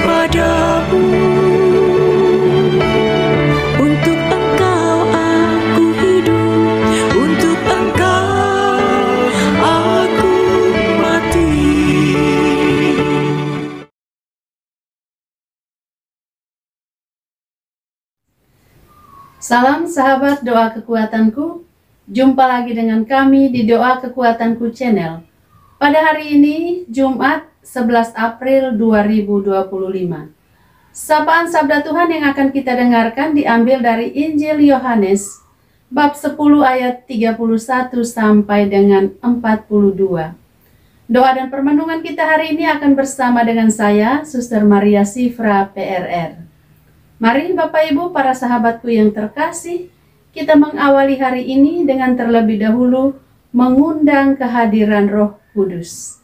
padamu. Untuk Engkau aku hidup, untuk Engkau aku mati. Salam sahabat doa kekuatanku, jumpa lagi dengan kami di Doa Kekuatanku Channel. Pada hari ini, Jumat 11 April 2025. Sapaan Sabda Tuhan yang akan kita dengarkan diambil dari Injil Yohanes, bab 10 ayat 31 sampai dengan 42. Doa dan permenungan kita hari ini akan bersama dengan saya, Suster Maria Sifra, PRR. Mari Bapak Ibu, para sahabatku yang terkasih, kita mengawali hari ini dengan terlebih dahulu mengundang kehadiran Roh Kudus.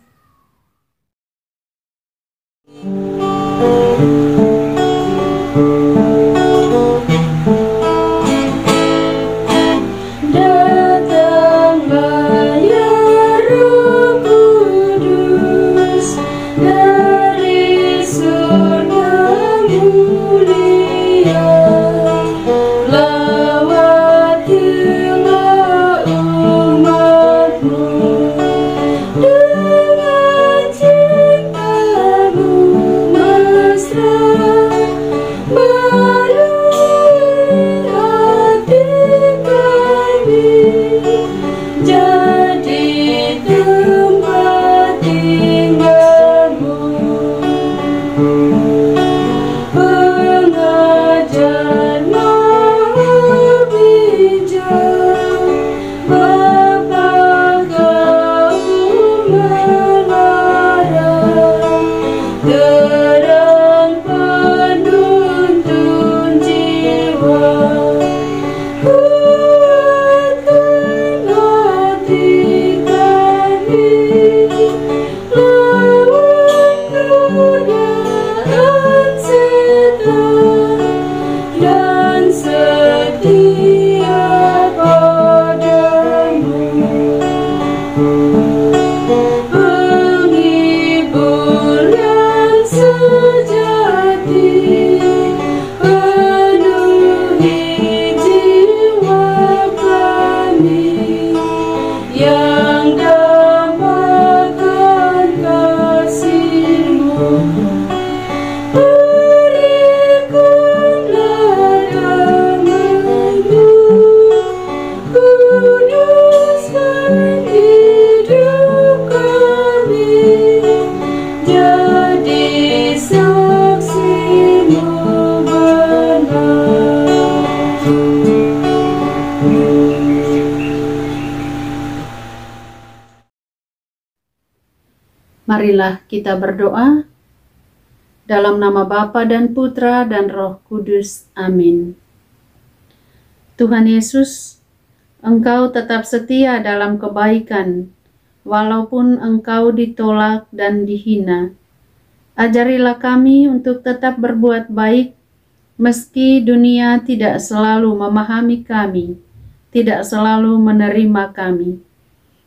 Datanglah ya Roh Kudus dari surga mulia, lawatilah umat-Mu dengan ciptamu mesra, baruin hati kami jadi tempat tinggal-Mu. Pengajar maha bijak, Bapa Kau melarang, terang penuntun jiwa, kuatkan hati kami lawan godaan setan, dan setia padamu. Penghibur yang sejati, penuhi jiwa kami yang dambakan kasih-Mu. Berikanlah damai-Mu, kuduskan hidup kami, jadi saksi-Mu benar. Marilah kita berdoa. Dalam nama Bapa dan Putra dan Roh Kudus. Amin. Tuhan Yesus, Engkau tetap setia dalam kebaikan, walaupun Engkau ditolak dan dihina. Ajarilah kami untuk tetap berbuat baik, meski dunia tidak selalu memahami kami, tidak selalu menerima kami.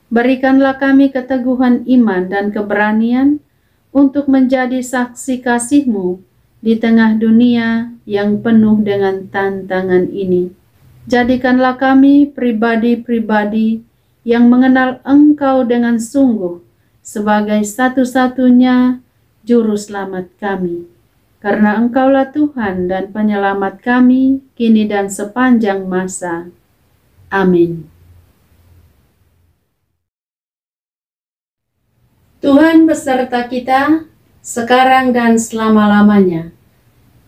Berikanlah kami keteguhan iman dan keberanian untuk menjadi saksi kasih-Mu di tengah dunia yang penuh dengan tantangan ini. Jadikanlah kami pribadi-pribadi yang mengenal Engkau dengan sungguh sebagai satu-satunya Juru Selamat kami. Karena Engkaulah Tuhan dan Penyelamat kami, kini dan sepanjang masa. Amin. Tuhan beserta kita, sekarang dan selama-lamanya.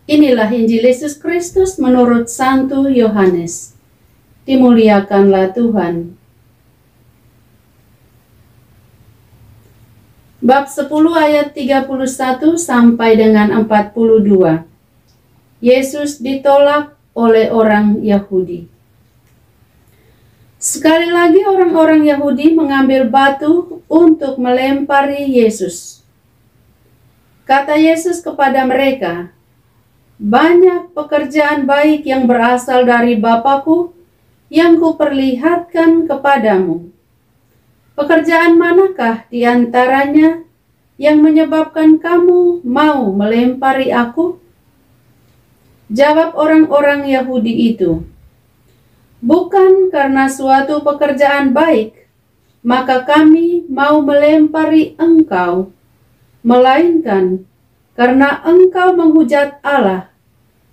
Inilah Injil Yesus Kristus menurut Santo Yohanes. Dimuliakanlah Tuhan. Bab 10 ayat 31 sampai dengan 42. Yesus ditolak oleh orang Yahudi. Sekali lagi orang-orang Yahudi mengambil batu untuk melempari Yesus. Kata Yesus kepada mereka, "Banyak pekerjaan baik yang berasal dari Bapa-Ku yang kuperlihatkan kepadamu. Pekerjaan manakah di antaranya yang menyebabkan kamu mau melempari aku?" Jawab orang-orang Yahudi itu, "Bukan karena suatu pekerjaan baik, maka kami mau melempari engkau, melainkan karena engkau menghujat Allah,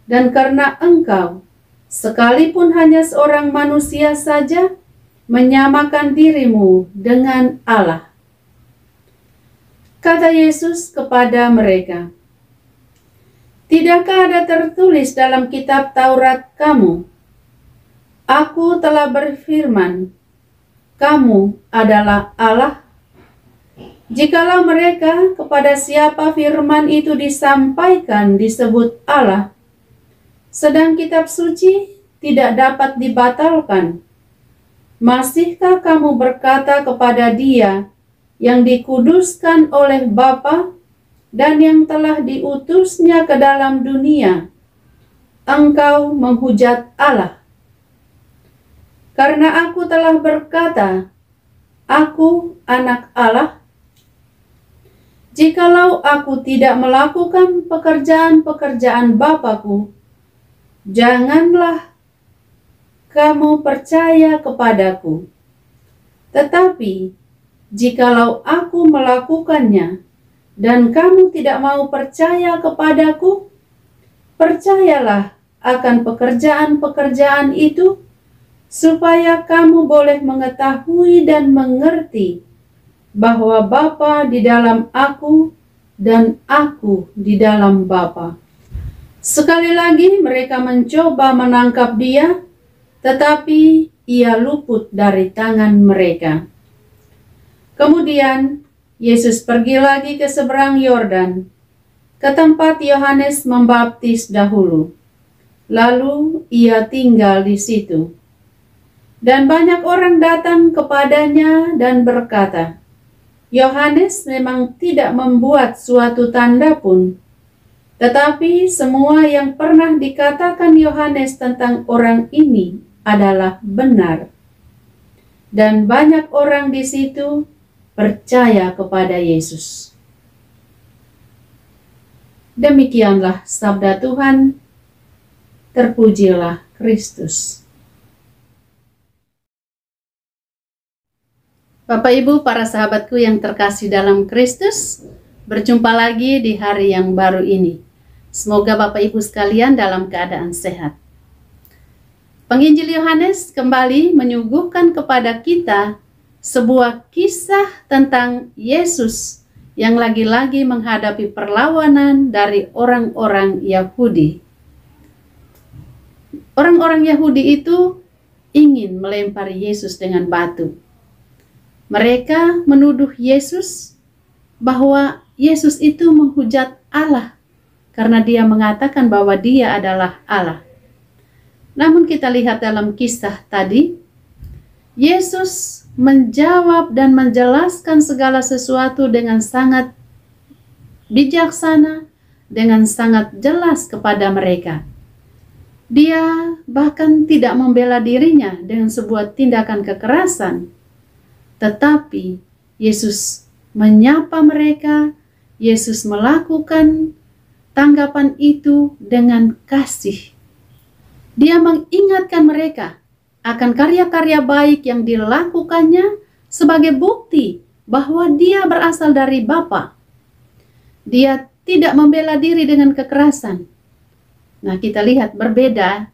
dan karena engkau, sekalipun hanya seorang manusia saja, menyamakan dirimu dengan Allah." Kata Yesus kepada mereka, "Tidakkah ada tertulis dalam kitab Taurat kamu, Aku telah berfirman, kamu adalah Allah?" Jikalau mereka kepada siapa firman itu disampaikan disebut Allah, sedang kitab suci tidak dapat dibatalkan, masihkah kamu berkata kepada Dia yang dikuduskan oleh Bapa dan yang telah diutusnya ke dalam dunia, engkau menghujat Allah? Karena aku telah berkata, aku anak Allah. Jikalau aku tidak melakukan pekerjaan-pekerjaan Bapa-Ku, janganlah kamu percaya kepadaku. Tetapi jikalau aku melakukannya dan kamu tidak mau percaya kepadaku, percayalah akan pekerjaan-pekerjaan itu, supaya kamu boleh mengetahui dan mengerti bahwa Bapa di dalam aku dan aku di dalam Bapa. Sekali lagi mereka mencoba menangkap Dia, tetapi Ia luput dari tangan mereka. Kemudian Yesus pergi lagi ke seberang Yordan, ke tempat Yohanes membaptis dahulu. Lalu Ia tinggal di situ. Dan banyak orang datang kepadanya dan berkata, "Yohanes memang tidak membuat suatu tanda pun, tetapi semua yang pernah dikatakan Yohanes tentang orang ini adalah benar." Dan banyak orang di situ percaya kepada Yesus. Demikianlah sabda Tuhan. Terpujilah Kristus. Bapak Ibu, para sahabatku yang terkasih dalam Kristus, berjumpa lagi di hari yang baru ini. Semoga Bapak Ibu sekalian dalam keadaan sehat. Penginjil Yohanes kembali menyuguhkan kepada kita sebuah kisah tentang Yesus yang lagi-lagi menghadapi perlawanan dari orang-orang Yahudi. Orang-orang Yahudi itu ingin melempari Yesus dengan batu. Mereka menuduh Yesus bahwa Yesus itu menghujat Allah karena Dia mengatakan bahwa Dia adalah Allah. Namun kita lihat dalam kisah tadi, Yesus menjawab dan menjelaskan segala sesuatu dengan sangat bijaksana, dengan sangat jelas kepada mereka. Dia bahkan tidak membela dirinya dengan sebuah tindakan kekerasan, tetapi Yesus menyapa mereka, Yesus melakukan tanggapan itu dengan kasih. Dia mengingatkan mereka akan karya-karya baik yang dilakukannya sebagai bukti bahwa Dia berasal dari Bapa. Dia tidak membela diri dengan kekerasan. Nah, kita lihat berbeda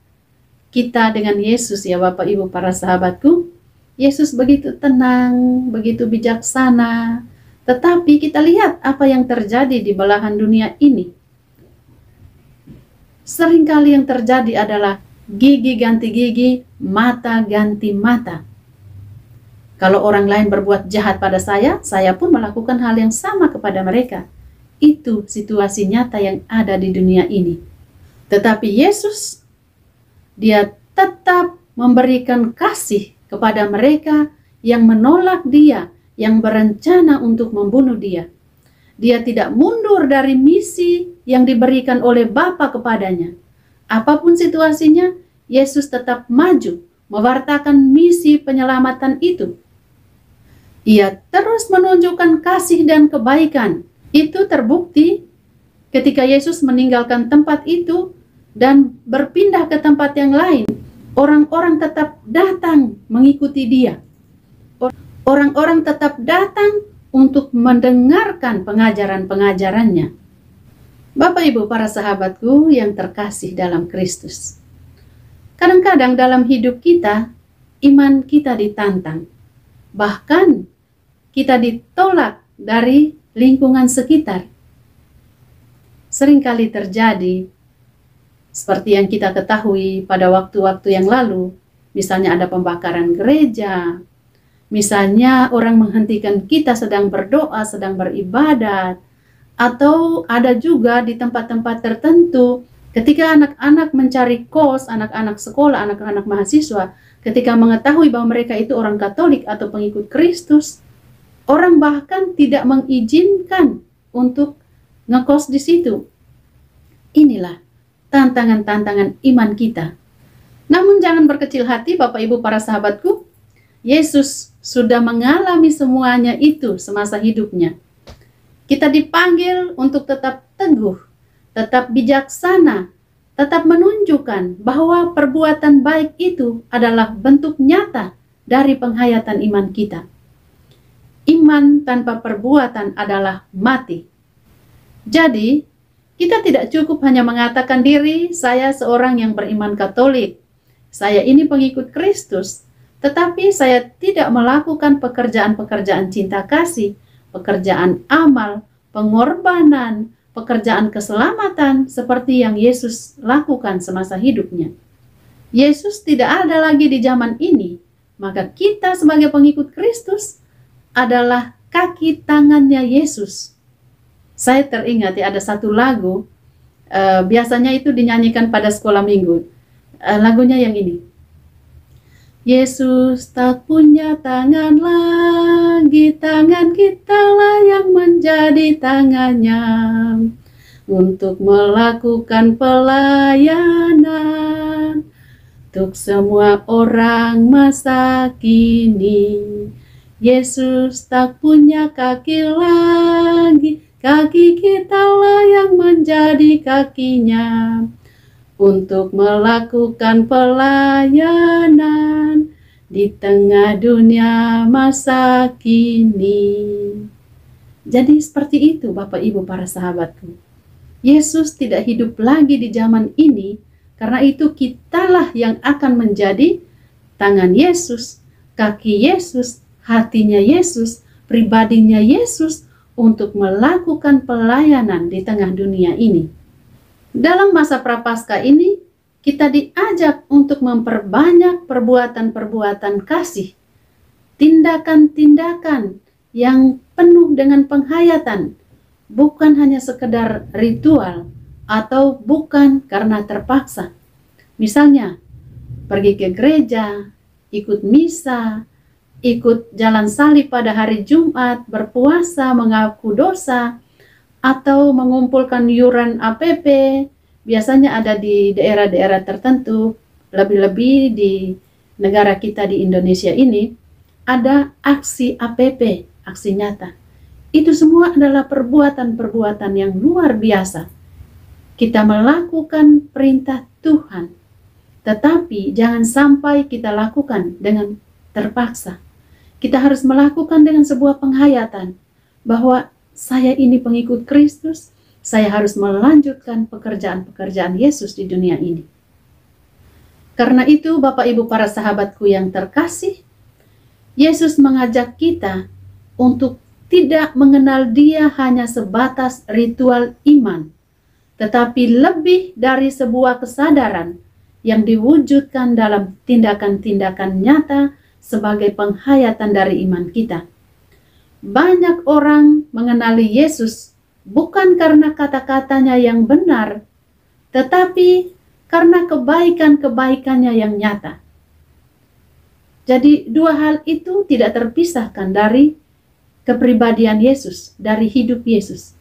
kita dengan Yesus ya Bapak Ibu para sahabatku. Yesus begitu tenang, begitu bijaksana, tetapi kita lihat apa yang terjadi di belahan dunia ini. Seringkali yang terjadi adalah gigi ganti gigi, mata ganti mata. Kalau orang lain berbuat jahat pada saya pun melakukan hal yang sama kepada mereka. Itu situasi nyata yang ada di dunia ini. Tetapi Yesus, Dia tetap memberikan kasih kepada mereka yang menolak Dia, yang berencana untuk membunuh Dia. Dia tidak mundur dari misi yang diberikan oleh Bapa kepadanya. Apapun situasinya, Yesus tetap maju, mewartakan misi penyelamatan itu. Ia terus menunjukkan kasih dan kebaikan Itu terbukti ketika Yesus meninggalkan tempat itu dan berpindah ke tempat yang lain. Orang-orang tetap datang mengikuti dia. Orang-orang tetap datang untuk mendengarkan pengajaran-pengajarannya. Bapak Ibu para sahabatku yang terkasih dalam Kristus. Kadang-kadang dalam hidup kita, iman kita ditantang. Bahkan kita ditolak dari lingkungan sekitar. Seringkali terjadi seperti yang kita ketahui pada waktu-waktu yang lalu, misalnya ada pembakaran gereja, misalnya orang menghentikan kita sedang berdoa, sedang beribadat, atau ada juga di tempat-tempat tertentu ketika anak-anak mencari kos, anak-anak sekolah, anak-anak mahasiswa, ketika mengetahui bahwa mereka itu orang Katolik atau pengikut Kristus, orang bahkan tidak mengizinkan untuk ngekos di situ. Inilah tantangan-tantangan iman kita. Namun jangan berkecil hati Bapak Ibu para sahabatku. Yesus sudah mengalami semuanya itu semasa hidupnya. Kita dipanggil untuk tetap teguh, tetap bijaksana, tetap menunjukkan bahwa perbuatan baik itu adalah bentuk nyata dari penghayatan iman kita. Iman tanpa perbuatan adalah mati. Jadi, kita tidak cukup hanya mengatakan diri, saya seorang yang beriman Katolik, saya ini pengikut Kristus, tetapi saya tidak melakukan pekerjaan-pekerjaan cinta kasih, pekerjaan amal, pengorbanan, pekerjaan keselamatan seperti yang Yesus lakukan semasa hidupnya. Yesus tidak ada lagi di zaman ini, maka kita sebagai pengikut Kristus adalah kaki tangannya Yesus. Saya teringat ada satu lagu, biasanya itu dinyanyikan pada sekolah minggu. Lagunya yang ini. Yesus tak punya tangan lagi, tangan kitalah yang menjadi tangannya untuk melakukan pelayanan untuk semua orang masa kini. Yesus tak punya kaki lagi, kaki kitalah yang menjadi kakinya untuk melakukan pelayanan di tengah dunia masa kini. Jadi seperti itu Bapak Ibu para sahabatku. Yesus tidak hidup lagi di zaman ini, karena itu kitalah yang akan menjadi tangan Yesus, kaki Yesus, hatinya Yesus, pribadinya Yesus, untuk melakukan pelayanan di tengah dunia ini. Dalam masa prapaskah ini, kita diajak untuk memperbanyak perbuatan-perbuatan kasih, tindakan-tindakan yang penuh dengan penghayatan, bukan hanya sekedar ritual atau bukan karena terpaksa. Misalnya, pergi ke gereja, ikut misa, ikut jalan salib pada hari Jumat, berpuasa, mengaku dosa, atau mengumpulkan yuran APP, biasanya ada di daerah-daerah tertentu, lebih-lebih di negara kita di Indonesia ini, ada aksi APP, aksi nyata. Itu semua adalah perbuatan-perbuatan yang luar biasa. Kita melakukan perintah Tuhan, tetapi jangan sampai kita lakukan dengan terpaksa. Kita harus melakukan dengan sebuah penghayatan bahwa saya ini pengikut Kristus, saya harus melanjutkan pekerjaan-pekerjaan Yesus di dunia ini. Karena itu Bapak Ibu para sahabatku yang terkasih, Yesus mengajak kita untuk tidak mengenal Dia hanya sebatas ritual iman, tetapi lebih dari sebuah kesadaran yang diwujudkan dalam tindakan-tindakan nyata sebagai penghayatan dari iman kita. Banyak orang mengenali Yesus bukan karena kata-katanya yang benar, tetapi karena kebaikan-kebaikannya yang nyata. Jadi dua hal itu tidak terpisahkan dari kepribadian Yesus, dari hidup Yesus.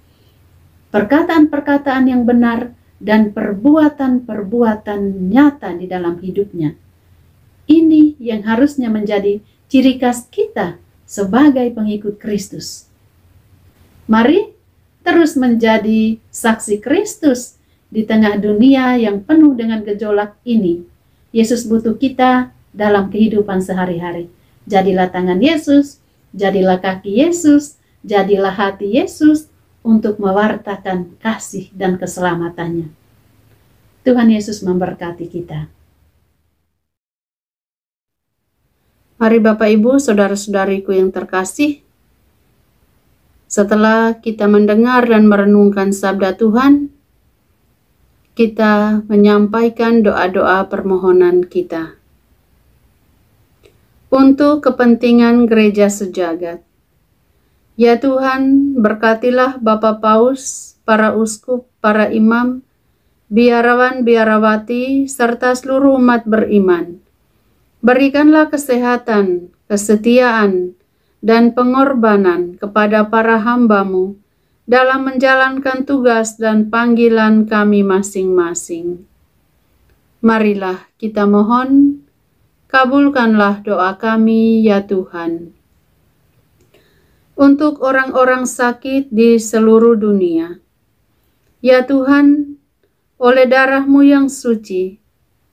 Perkataan-perkataan yang benar dan perbuatan-perbuatan nyata di dalam hidupnya. Ini yang harusnya menjadi ciri khas kita sebagai pengikut Kristus. Mari kita terus menjadi saksi Kristus di tengah dunia yang penuh dengan gejolak ini. Yesus butuh kita dalam kehidupan sehari-hari. Jadilah tangan Yesus, jadilah kaki Yesus, jadilah hati Yesus untuk mewartakan kasih dan keselamatannya. Tuhan Yesus memberkati kita. Mari Bapak Ibu, saudara-saudariku yang terkasih, setelah kita mendengar dan merenungkan sabda Tuhan, kita menyampaikan doa-doa permohonan kita. Untuk kepentingan gereja sejagat. Ya Tuhan, berkatilah Bapak Paus, para uskup, para imam, biarawan, biarawati, serta seluruh umat beriman. Berikanlah kesehatan, kesetiaan, dan pengorbanan kepada para hamba-Mu dalam menjalankan tugas dan panggilan kami masing-masing. Marilah kita mohon, kabulkanlah doa kami ya Tuhan. Untuk orang-orang sakit di seluruh dunia. Ya Tuhan, oleh darah-Mu yang suci,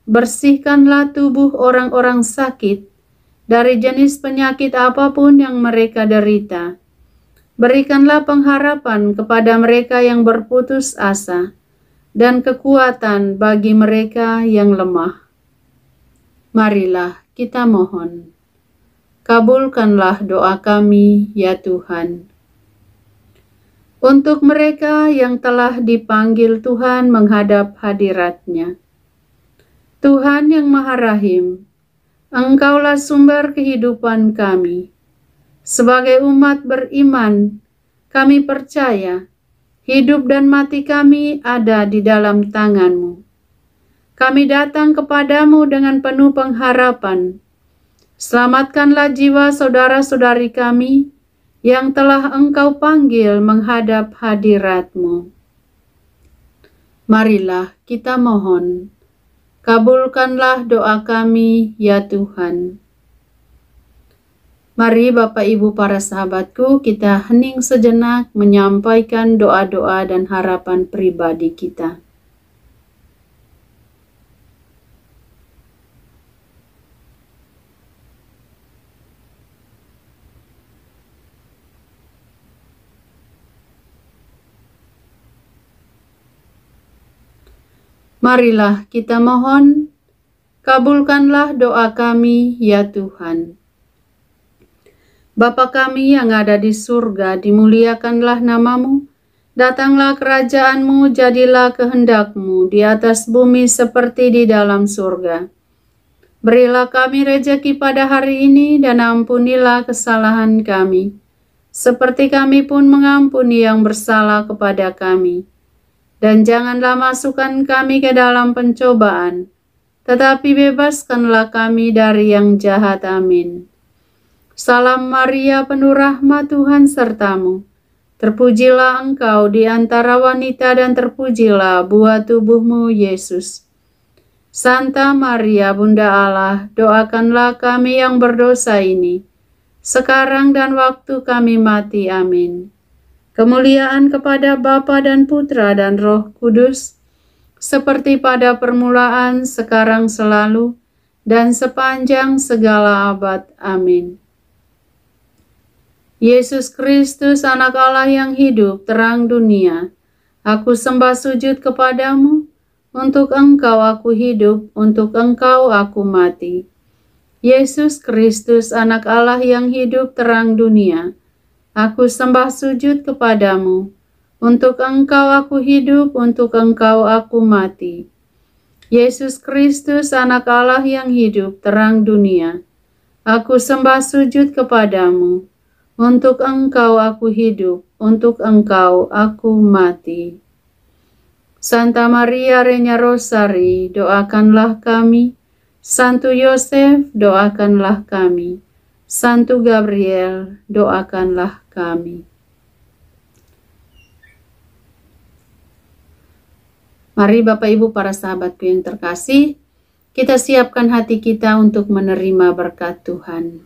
bersihkanlah tubuh orang-orang sakit dari jenis penyakit apapun yang mereka derita. Berikanlah pengharapan kepada mereka yang berputus asa dan kekuatan bagi mereka yang lemah. Marilah kita mohon. Kabulkanlah doa kami, ya Tuhan. Untuk mereka yang telah dipanggil Tuhan menghadap hadirat-Nya. Tuhan yang Maha Rahim, Engkaulah sumber kehidupan kami. Sebagai umat beriman, kami percaya hidup dan mati kami ada di dalam tangan-Mu. Kami datang kepadamu dengan penuh pengharapan. Selamatkanlah jiwa saudara-saudari kami yang telah Engkau panggil menghadap hadirat-Mu. Marilah kita mohon, kabulkanlah doa kami ya Tuhan. Mari Bapak Ibu para sahabatku, kita hening sejenak menyampaikan doa-doa dan harapan pribadi kita. Marilah kita mohon, kabulkanlah doa kami ya Tuhan. Bapa kami yang ada di surga, dimuliakanlah nama-Mu. Datanglah kerajaan-Mu, jadilah kehendak-Mu di atas bumi seperti di dalam surga. Berilah kami rejeki pada hari ini dan ampunilah kesalahan kami, seperti kami pun mengampuni yang bersalah kepada kami. Dan janganlah masukkan kami ke dalam pencobaan, tetapi bebaskanlah kami dari yang jahat. Amin. Salam Maria, penuh rahmat, Tuhan sertamu. Terpujilah engkau di antara wanita dan terpujilah buah tubuhmu, Yesus. Santa Maria, Bunda Allah, doakanlah kami yang berdosa ini, sekarang dan waktu kami mati. Amin. Kemuliaan kepada Bapa dan Putra dan Roh Kudus, seperti pada permulaan, sekarang, selalu, dan sepanjang segala abad. Amin. Yesus Kristus, Anak Allah yang hidup, terang dunia, aku sembah sujud kepadamu, untuk Engkau aku hidup, untuk Engkau aku mati. Yesus Kristus, Anak Allah yang hidup, terang dunia, aku sembah sujud kepadamu, untuk Engkau aku hidup, untuk Engkau aku mati. Yesus Kristus, Anak Allah yang hidup, terang dunia, aku sembah sujud kepadamu, untuk Engkau aku hidup, untuk Engkau aku mati. Santa Maria Reina Rosari, doakanlah kami. Santo Yosef, doakanlah kami. Santo Gabriel, doakanlah kami. Mari Bapak Ibu para sahabatku yang terkasih, kita siapkan hati kita untuk menerima berkat Tuhan.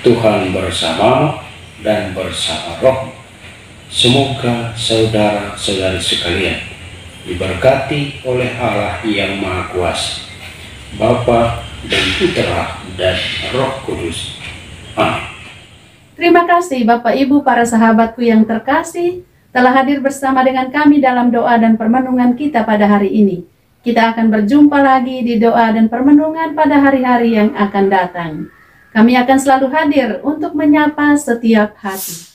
Tuhan bersama dan bersama roh. Semoga saudara-saudari sekalian diberkati oleh Allah yang Maha Kuasa, Bapa dan Putra dan Roh Kudus. Amin. Terima kasih Bapak Ibu para sahabatku yang terkasih telah hadir bersama dengan kami dalam doa dan permenungan kita pada hari ini. Kita akan berjumpa lagi di doa dan permenungan pada hari-hari yang akan datang. Kami akan selalu hadir untuk menyapa setiap hati.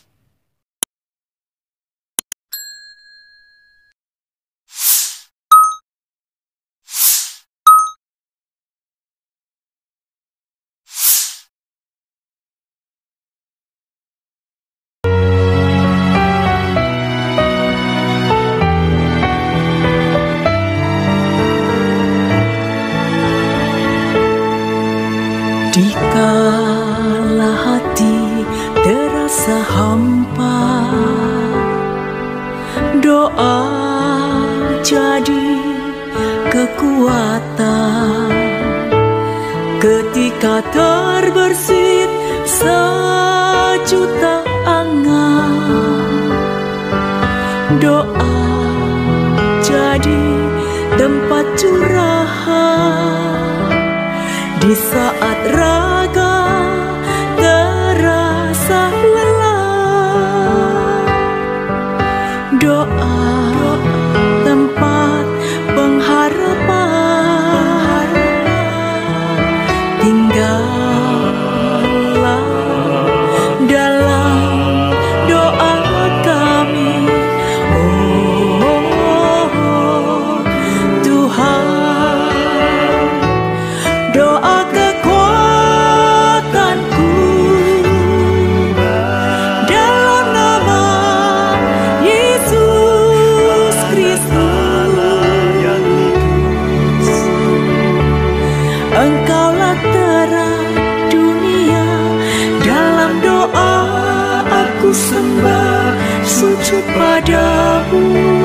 Dikala hati terasa hampa, doa jadi kekuatan. Ketika terbersit sejuta angan, doa jadi tempat curahan. Di saat raga terasa lelah, doa tempat pengharapan. Tinggallah dalam doa kami, oh Tuhan. Doa kekuatanku dalam nama Yesus Kristus. Engkaulah terang dunia, dalam doa aku sembah sujud padamu.